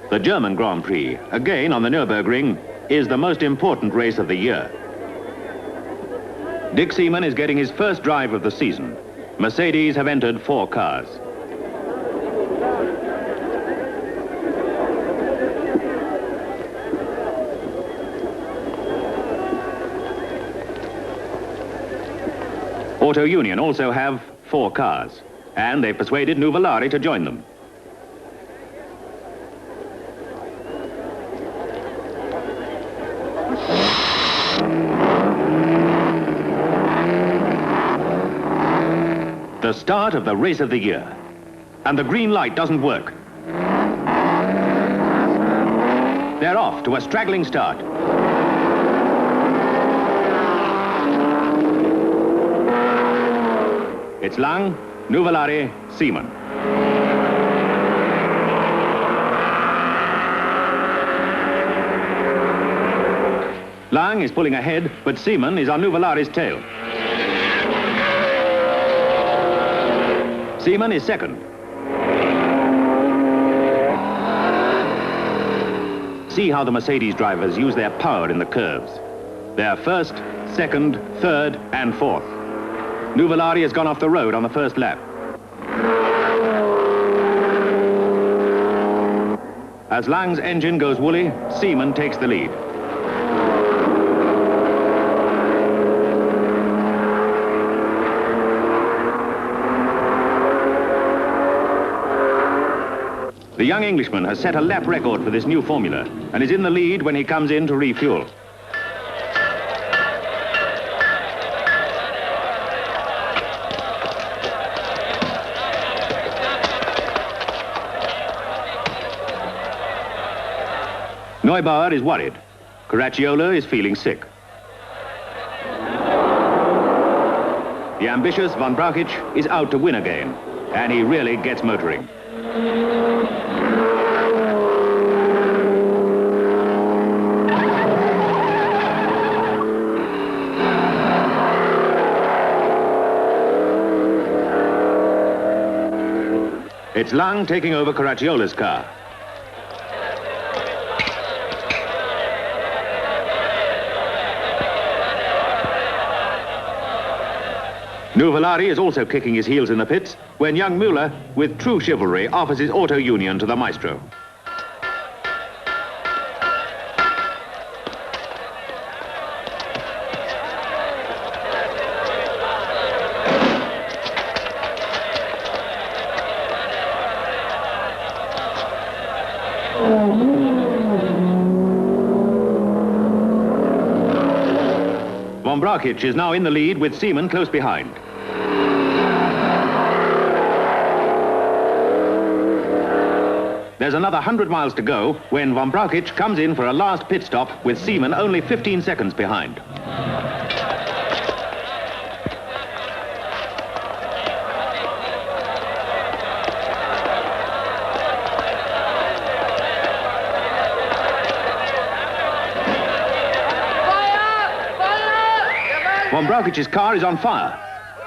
The German Grand Prix, again on the Nürburgring, is the most important race of the year. Dick Seaman is getting his first drive of the season. Mercedes have entered 4 cars. Auto Union also have 4 cars, and they've persuaded Nuvolari to join them. The start of the race of the year, and the green light doesn't work. They're off to a straggling start. It's Lang, Nuvolari, Seaman. Lang is pulling ahead, but Seaman is on Nuvolari's tail. Seaman is second. See how the Mercedes drivers use their power in the curves. They're first, second, third, and fourth. Nuvolari has gone off the road on the first lap. As Lang's engine goes woolly, Seaman takes the lead. The young Englishman has set a lap record for this new formula and is in the lead when he comes in to refuel. Neubauer is worried. Caracciola is feeling sick. The ambitious Von Brakic is out to win again, and he really gets motoring. It's Lang taking over Caracciola's car. Nuvolari is also kicking his heels in the pits when young Müller, with true chivalry, offers his Auto Union to the maestro. Von Brakic is now in the lead with Seaman close behind. There's another 100 miles to go when Von Brakic comes in for a last pit stop with Seaman only 15 seconds behind. Von Brakic's car is on fire,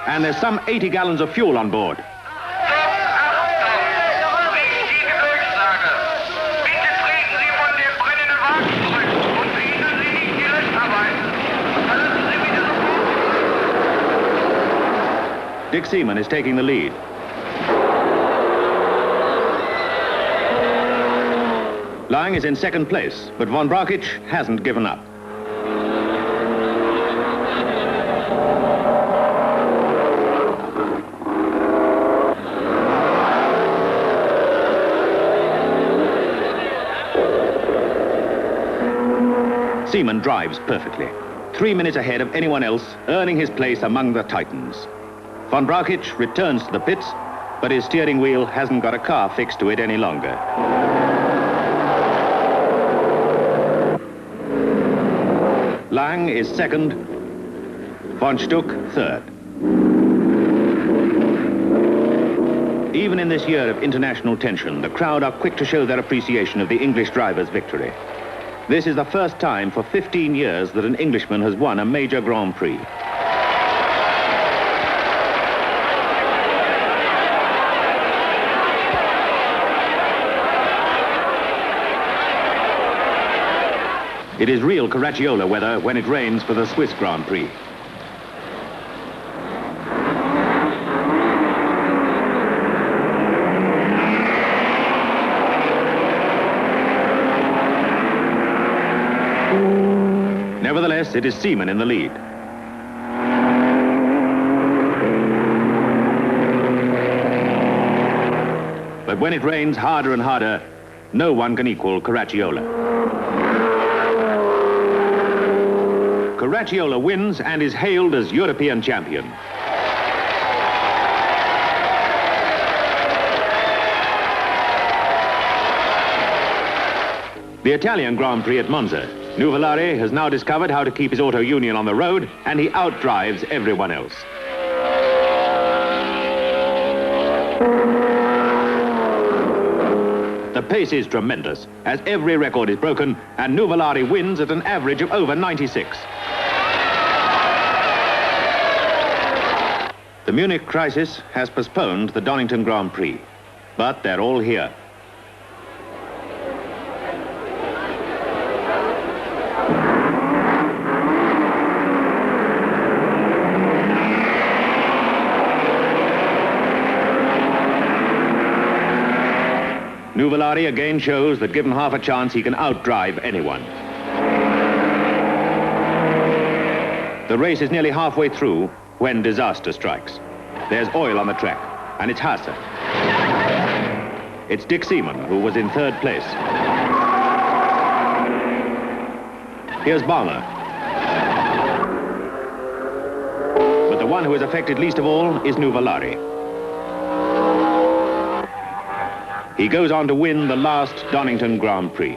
and there's some 80 gallons of fuel on board. Dick Seaman is taking the lead. Lang is in second place, but Von Brakic hasn't given up. Seaman drives perfectly, 3 minutes ahead of anyone else, earning his place among the Titans. Von Brakic returns to the pits, but his steering wheel hasn't got a car fixed to it any longer. Lang is second, Von Stuck third. Even in this year of international tension, the crowd are quick to show their appreciation of the English driver's victory. This is the first time for 15 years that an Englishman has won a major Grand Prix. It is real Caracciola weather when it rains for the Swiss Grand Prix. Nevertheless, it is Seaman in the lead. But when it rains harder and harder, no one can equal Caracciola. Caracciola wins and is hailed as European champion. The Italian Grand Prix at Monza. Nuvolari has now discovered how to keep his Auto Union on the road, and he outdrives everyone else. The pace is tremendous, as every record is broken, and Nuvolari wins at an average of over 96. The Munich crisis has postponed the Donington Grand Prix, but they're all here. Nuvolari again shows that given half a chance, he can outdrive anyone. The race is nearly halfway through when disaster strikes. There's oil on the track, and it's Haase. It's Dick Seaman, who was in third place. Here's Balmer. But the one who is affected least of all is Nuvolari. He goes on to win the last Donington Grand Prix.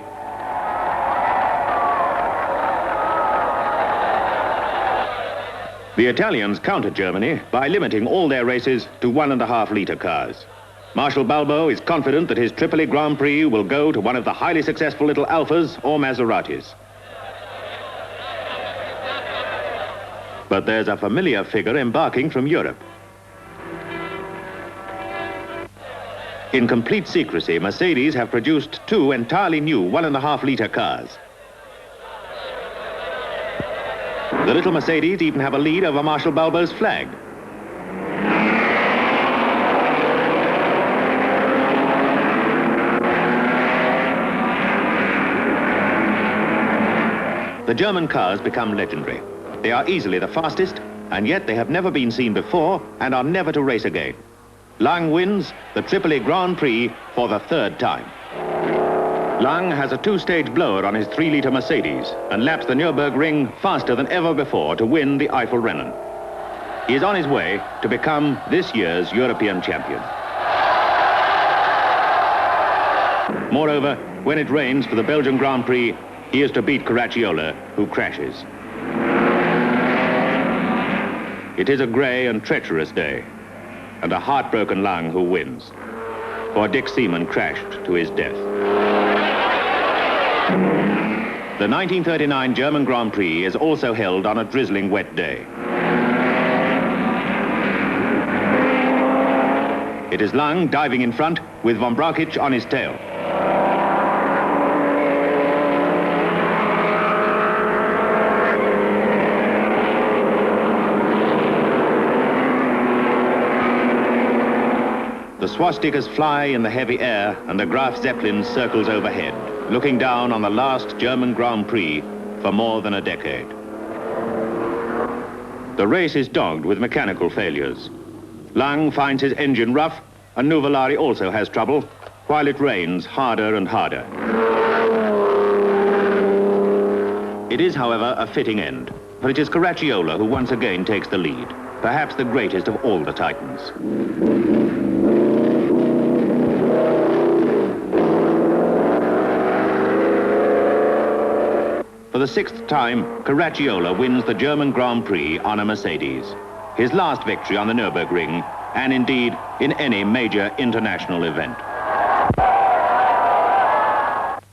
The Italians counter Germany by limiting all their races to 1.5-litre cars. Marshal Balbo is confident that his Tripoli Grand Prix will go to one of the highly successful little Alfas or Maseratis. But there's a familiar figure embarking from Europe. In complete secrecy, Mercedes have produced 2 entirely new 1.5-litre cars. The little Mercedes even have a lead over Marshal Balbo's flag. The German cars become legendary. They are easily the fastest, and yet they have never been seen before and are never to race again. Lang wins the Tripoli Grand Prix for the 3rd time. Lang has a 2-stage blower on his 3-litre Mercedes and laps the Nürburgring faster than ever before to win the Eifelrennen. He is on his way to become this year's European champion. Moreover, when it rains for the Belgian Grand Prix, he is to beat Caracciola, who crashes. It is a grey and treacherous day, and a heartbroken Lang who wins. For Dick Seaman crashed to his death. The 1939 German Grand Prix is also held on a drizzling wet day. It is Lang diving in front with von Brakic on his tail. The swastikas fly in the heavy air and the Graf Zeppelin circles overhead, looking down on the last German Grand Prix for more than a decade. The race is dogged with mechanical failures. Lang finds his engine rough, and Nuvolari also has trouble, while it rains harder and harder. It is, however, a fitting end, for it is Caracciola who once again takes the lead, perhaps the greatest of all the Titans. For the 6th time, Caracciola wins the German Grand Prix on a Mercedes. His last victory on the Nürburgring, and indeed in any major international event.